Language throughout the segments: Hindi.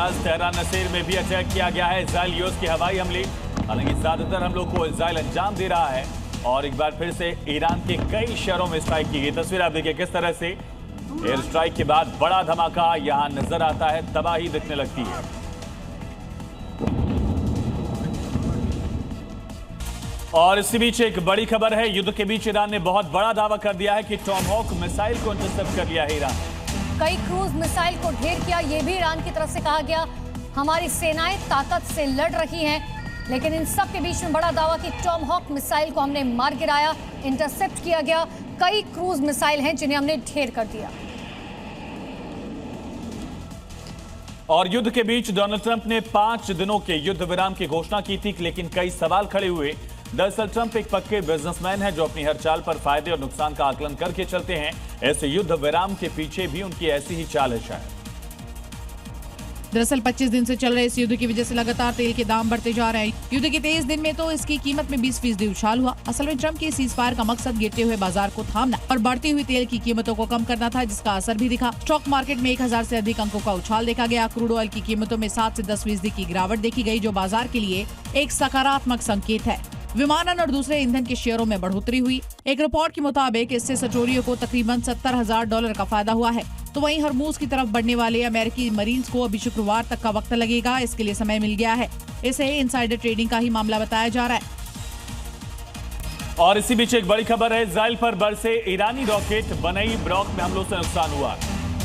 राज तेहरान नसीर में भी अटैक किया गया है इजराइल यूएस की हवाई हमले। हालांकि ज्यादातर हमलों को इजराइल अंजाम दे रहा है और एक बार फिर से ईरान के कई शहरों में स्ट्राइक की गई। तस्वीर आप देखिए किस तरह से एयर स्ट्राइक के बाद बड़ा धमाका यहां नजर आता है, तबाही दिखने लगती है। और इसी बीच एक बड़ी खबर है, युद्ध के बीच ईरान ने बहुत बड़ा दावा कर दिया है कि टॉमहॉक मिसाइल को इंटरसेप्ट कर लिया है ईरान। कई क्रूज मिसाइल को ढेर किया, यह भी ईरान की तरफ से कहा गया। हमारी सेनाएं ताकत से लड़ रही हैं, लेकिन इन सब के बीच में बड़ा दावा कि टॉमहॉक मिसाइल को हमने मार गिराया, इंटरसेप्ट किया गया। कई क्रूज मिसाइल हैं जिन्हें हमने ढेर कर दिया। और युद्ध के बीच डोनाल्ड ट्रंप ने 5 दिनों के युद्ध विराम की घोषणा की थी, लेकिन कई सवाल खड़े हुए। दरअसल ट्रंप एक पक्के बिजनेसमैन हैं जो अपनी हर चाल पर फायदे और नुकसान का आकलन करके चलते हैं। ऐसे युद्ध विराम के पीछे भी उनकी ऐसी ही चाल है। दरअसल 25 दिन से चल रहे इस युद्ध की वजह से लगातार तेल के दाम बढ़ते जा रहे हैं। युद्ध के 23 दिन में तो इसकी कीमत में 20% उछाल हुआ। असल में ट्रंप के सीज़फायर का मकसद गिरते हुए बाजार को थामना और बढ़ती हुई तेल की कीमतों को कम करना था, जिसका असर भी दिखा। स्टॉक मार्केट में 1000 से अधिक अंकों का उछाल देखा गया। क्रूड ऑयल की कीमतों में 7 से 10% की गिरावट देखी गई, जो बाजार के लिए एक सकारात्मक संकेत है। विमानन और दूसरे ईंधन के शेयरों में बढ़ोतरी हुई। एक रिपोर्ट के मुताबिक इससे सटोरियों को तकरीबन $70,000 का फायदा हुआ है। तो वहीं हरमूज की तरफ बढ़ने वाले अमेरिकी मरीन्स को अभी शुक्रवार तक का वक्त लगेगा, इसके लिए समय मिल गया है। इसे इनसाइडर ट्रेडिंग का ही मामला बताया जा रहा है। और इसी बीच एक बड़ी खबर है, इजराइल पर बरसे ईरानी रॉकेट, बनई ब्रॉक में हमलों से नुकसान हुआ।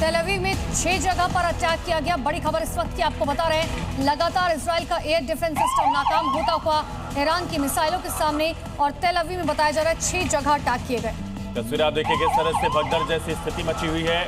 तेल अवीव में 6 जगह पर अटैक किया गया। बड़ी खबर इस वक्त की आपको बता रहे हैं, लगातार इजराइल का एयर डिफेंस सिस्टम नाकाम होता हुआ ईरान की मिसाइलों के सामने, और तेल अवीव में बताया जा रहा है 6 जगह अटैक किए गए। तस्वीर आप देखिए किस तरह से भगदड़ जैसी स्थिति मची हुई है,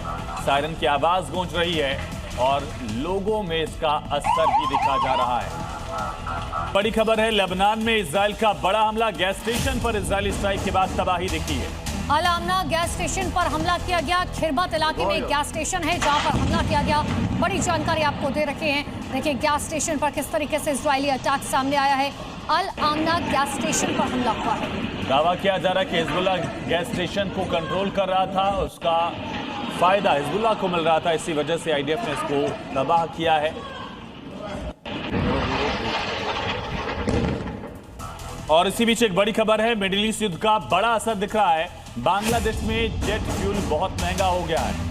सायरन की आवाज गूंज रही है और लोगों में इसका असर भी दिखा जा रहा है। बड़ी खबर है, लेबनान में इजराइल का बड़ा हमला, गैस स्टेशन पर इजरायली स्ट्राइक के बाद तबाही दिखी है। अल आमना गैस स्टेशन पर हमला किया गया। खिरबत इलाके में एक गैस स्टेशन है जहां पर हमला किया गया। बड़ी जानकारी आपको दे रखे हैं। देखिए गैस स्टेशन पर किस तरीके से इजरायली अटैक सामने आया है। अल आमना गैस स्टेशन पर हमला हुआ है। दावा किया जा रहा है कि हिजबुल्लाह गैस स्टेशन को कंट्रोल कर रहा था, उसका फायदा हिजबुल्लाह को मिल रहा था, इसी वजह से आईडीएफ ने इसको तबाह किया है। और इसी बीच एक बड़ी खबर है, मिडिल ईस्ट युद्ध का बड़ा असर दिख रहा है। बांग्लादेश में जेट फ्यूल बहुत महंगा हो गया है।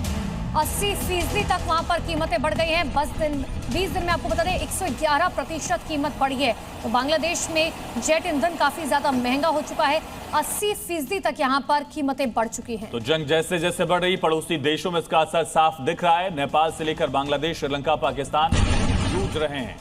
80% तक वहां पर कीमतें बढ़ गई हैं। 20 दिन में आपको बता दें 111% कीमत बढ़ी है। तो बांग्लादेश में जेट ईंधन काफी ज्यादा महंगा हो चुका है। 80% तक यहां पर कीमतें बढ़ चुकी हैं। तो जंग जैसे जैसे बढ़ रही, पड़ोसी देशों में इसका असर साफ दिख रहा है। नेपाल से लेकर बांग्लादेश, श्रीलंका, पाकिस्तान जूझ रहे हैं।